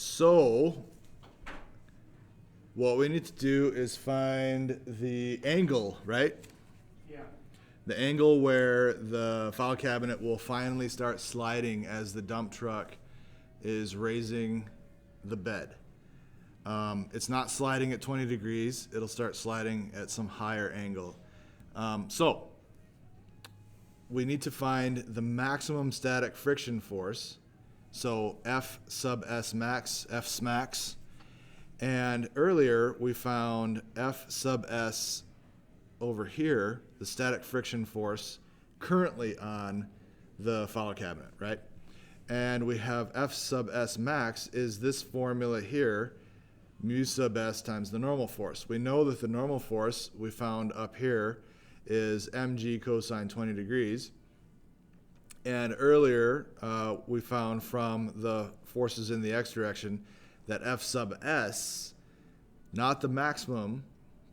So what we need to do is find the angle, right? Yeah. The angle where the file cabinet will finally start sliding as the dump truck is raising the bed. It's not sliding at 20 degrees. It'll start sliding at some higher angle. So we need to find the maximum static friction force. So F sub S max, F smax. And earlier we found F sub S over here, the static friction force currently on the file cabinet, right? And we have F sub S max is this formula here, mu sub S times the normal force. We know that the normal force we found up here is mg cosine 20 degrees. And earlier we found from the forces in the x direction that F sub S, not the maximum,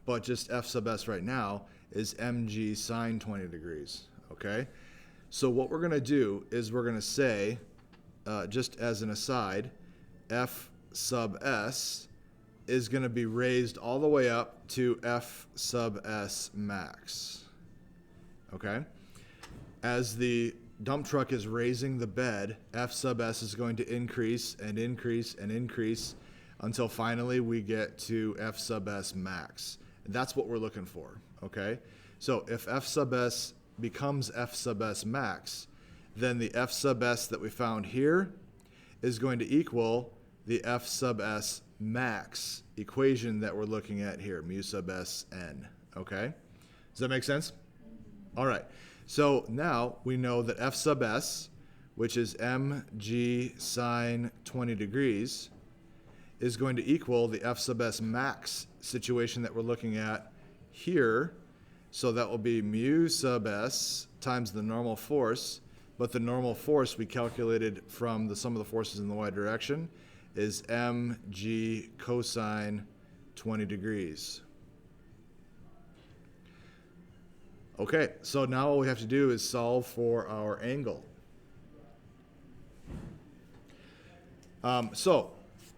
but just F sub S right now, is mg sine 20 degrees, okay? So what we're gonna do is we're gonna say, just as an aside, F sub S is gonna be raised all the way up to F sub S max, okay? As the dump truck is raising the bed, F sub S is going to increase and increase and increase until finally we get to F sub S max. And that's what we're looking for, okay? So if F sub S becomes F sub S max, then the F sub S that we found here is going to equal the F sub S max equation that we're looking at here, mu sub S n, okay? Does that make sense? All right. So now we know that F sub S, which is mg sine 20 degrees, is going to equal the F sub S max situation that we're looking at here. So that will be mu sub S times the normal force, but the normal force we calculated from the sum of the forces in the y direction is mg cosine 20 degrees. Okay, so now all we have to do is solve for our angle. So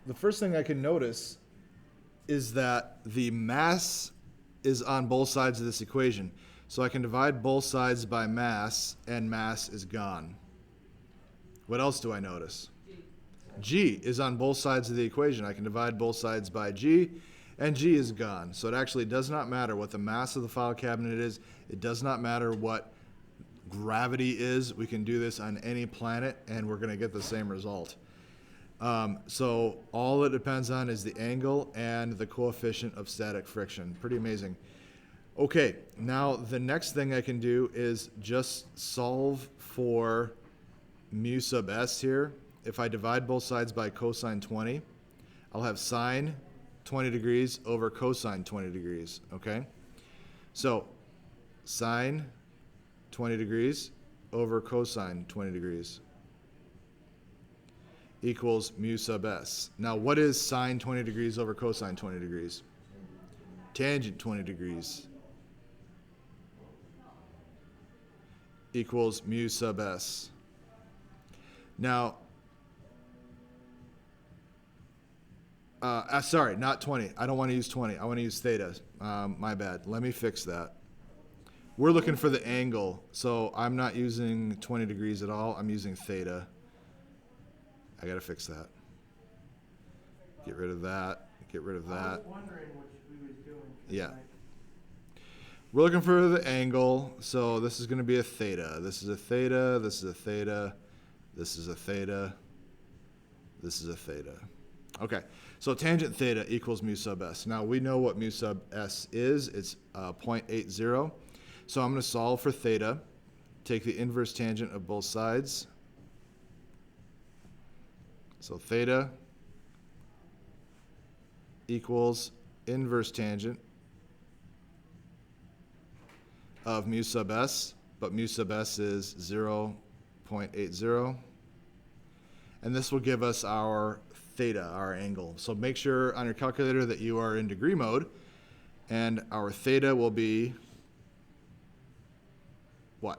the first thing I can notice is that the mass is on both sides of this equation. So I can divide both sides by mass, and mass is gone. What else do I notice? G is on both sides of the equation. I can divide both sides by G, and G is gone. So it actually does not matter what the mass of the file cabinet is. It does not matter what gravity is. We can do this on any planet, and we're going to get the same result. So all it depends on is the angle and the coefficient of static friction. Pretty amazing. Okay, now the next thing I can do is just solve for mu sub S here. If I divide both sides by cosine 20, I'll have sine 20 degrees over cosine 20 degrees, okay? So sine 20 degrees over cosine 20 degrees equals mu sub S. Now what is sine 20 degrees over cosine 20 degrees? Tangent 20 degrees equals mu sub S. Now, sorry, not 20. I don't want to use 20. I want to use theta. My bad. Let me fix that. We're looking for the angle, so I'm not using 20 degrees at all. I'm using theta. I got to fix that. Get rid of that. Get rid of that. I was wondering what we was doing. Yeah. We're looking for the angle, so this is going to be a theta. This is a theta. This is a theta. This is a theta. This is a theta. Okay, so tangent theta equals mu sub S. Now we know what mu sub S is. It's 0.80. So I'm going to solve for theta. Take the inverse tangent of both sides. So theta equals inverse tangent of mu sub S, but mu sub S is 0.80. And this will give us our theta, our angle. So make sure on your calculator that you are in degree mode, and our theta will be what?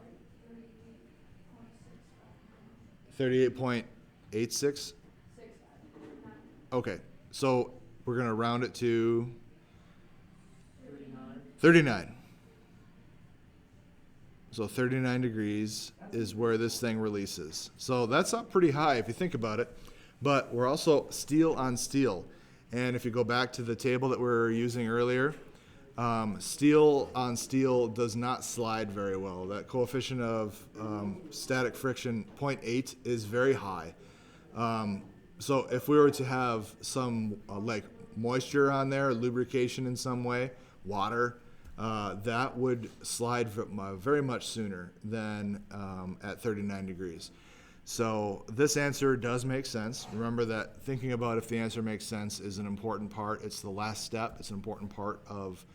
38.86? Okay, so we're gonna round it to 39. 39. So 39 degrees is where this thing releases. So that's up pretty high if you think about it. But we're also steel on steel. And if you go back to the table that we were using earlier, steel on steel does not slide very well. That coefficient of static friction, 0.8, is very high. So if we were to have some like moisture on there, lubrication in some way, water, that would slide very much sooner than at 39 degrees. So this answer does make sense. Remember that thinking about if the answer makes sense is an important part. It's the last step. It's an important part of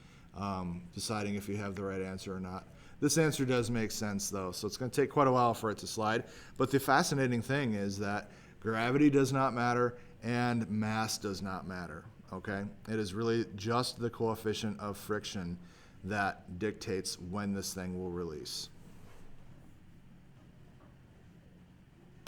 deciding if you have the right answer or not. This answer does make sense though, so it's going to take quite a while for it to slide. But the fascinating thing is that gravity does not matter and mass does not matter, okay? It is really just the coefficient of friction that dictates when this thing will release.